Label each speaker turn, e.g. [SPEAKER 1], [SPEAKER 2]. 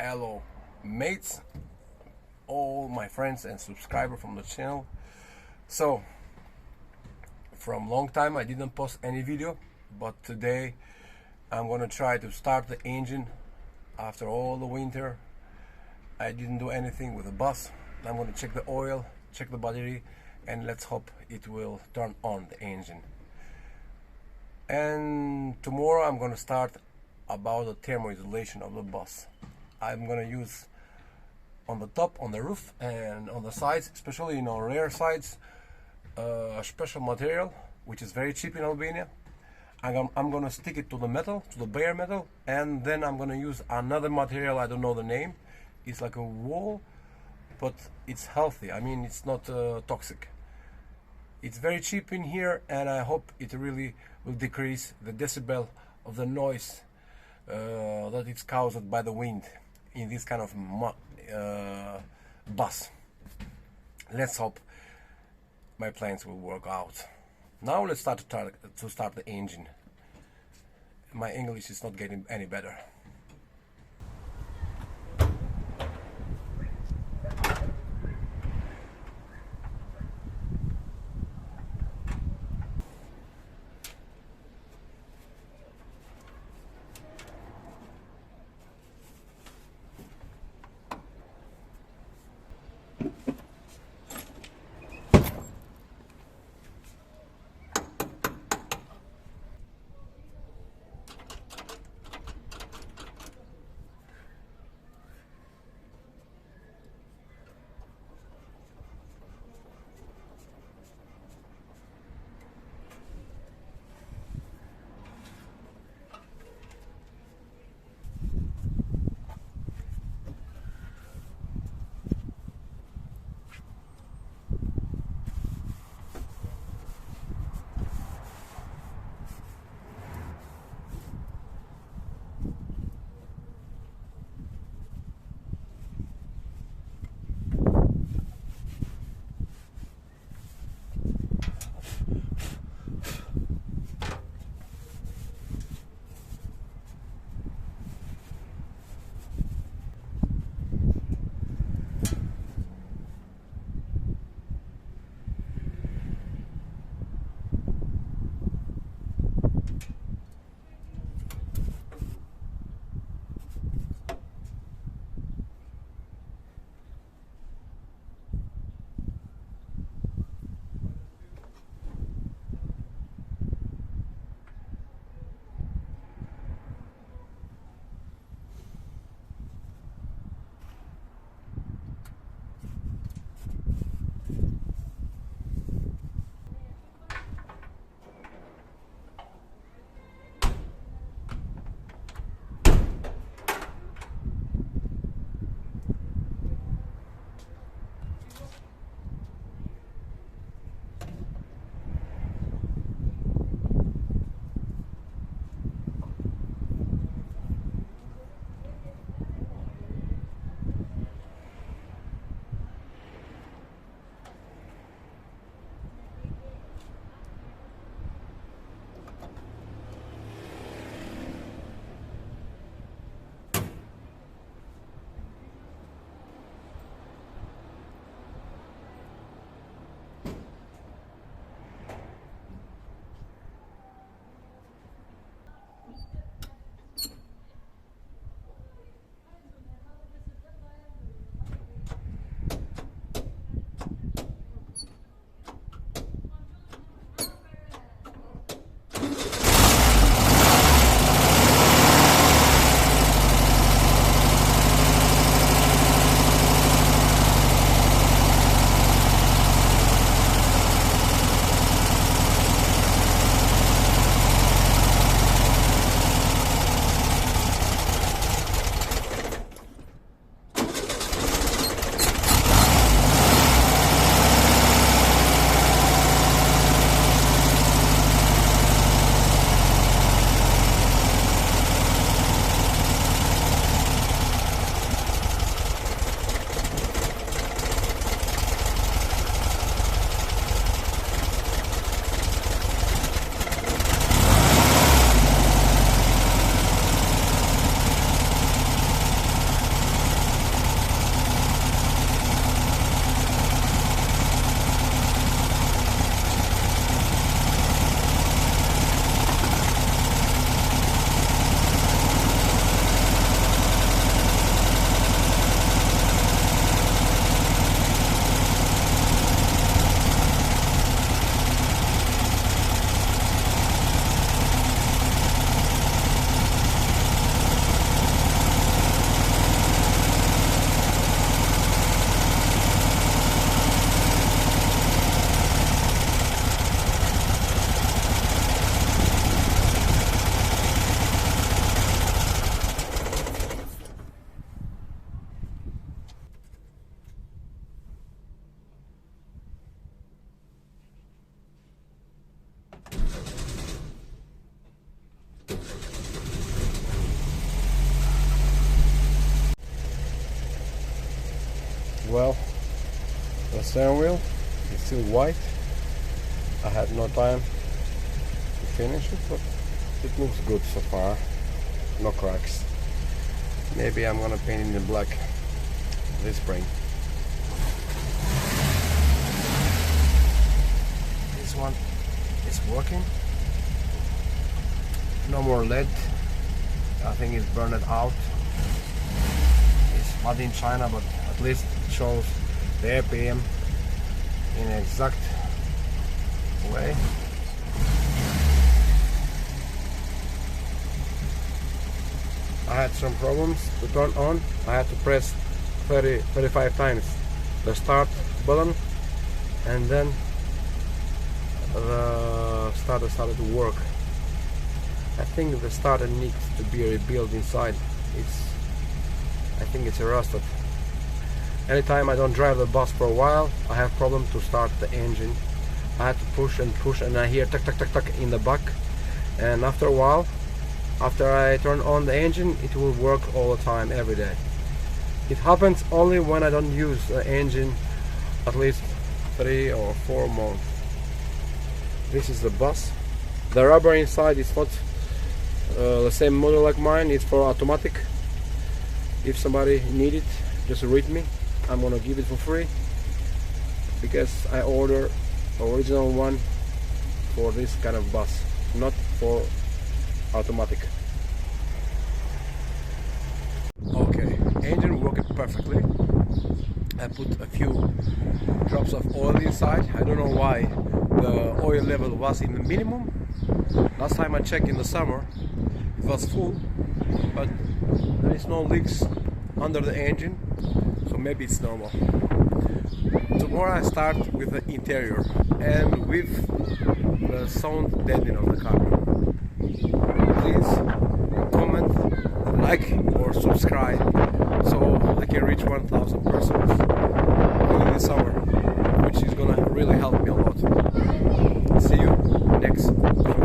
[SPEAKER 1] Hello mates, all my friends and subscribers from the channel. So from long time I didn't post any video, but today I'm gonna try to start the engine. After all the winter I didn't do anything with the bus. I'm gonna check the oil, check the battery, and let's hope it will turn on the engine. And tomorrow I'm gonna start about the thermal isolation of the bus. I'm gonna use on the top, on the roof, and on the sides, especially in our rear sides, a special material which is very cheap in Albania. I'm gonna stick it to the metal, to the bare metal, and then I'm gonna use another material. I don't know the name. It's like a wool, but it's healthy. I mean, it's not toxic. It's very cheap in here, and I hope it really will decrease the decibel of the noise that it's caused by the wind in this kind of bus. Let's hope my plans will work out. Now let's start the engine. My English is not getting any better. Well, the steering wheel is still white. I had no time to finish it, but it looks good so far. No cracks. Maybe I'm gonna paint it in black this spring. This one is working. No more lead. I think it's burned out. It's made in China, but at least it shows the RPM in an exact way. I had some problems to turn on. I had to press 35 times the start button, and then the starter started to work. I think the starter needs to be rebuilt inside. I think it's rusted. Anytime I don't drive the bus for a while, I have problem to start the engine. I had to push and push, and I hear tuck tuck tuck tuck in the back. And after a while, after I turn on the engine, it will work all the time, every day. It happens only when I don't use the engine at least 3 or 4 months. This is the bus. The rubber inside is not the same model like mine. It's for automatic. If somebody need it, just read me. I'm gonna give it for free, because I order original one for this kind of bus, not for automatic. Okay, engine working perfectly. I put a few drops of oil inside. I don't know why the oil level was in the minimum. Last time I checked in the summer, it was full, but there is no leaks under the engine, so maybe it's normal. Tomorrow I start with the interior and with the sound deadening of the car. Please comment, like or subscribe so I can reach 1,000 persons in the summer, which is gonna really help me a lot. See you next video.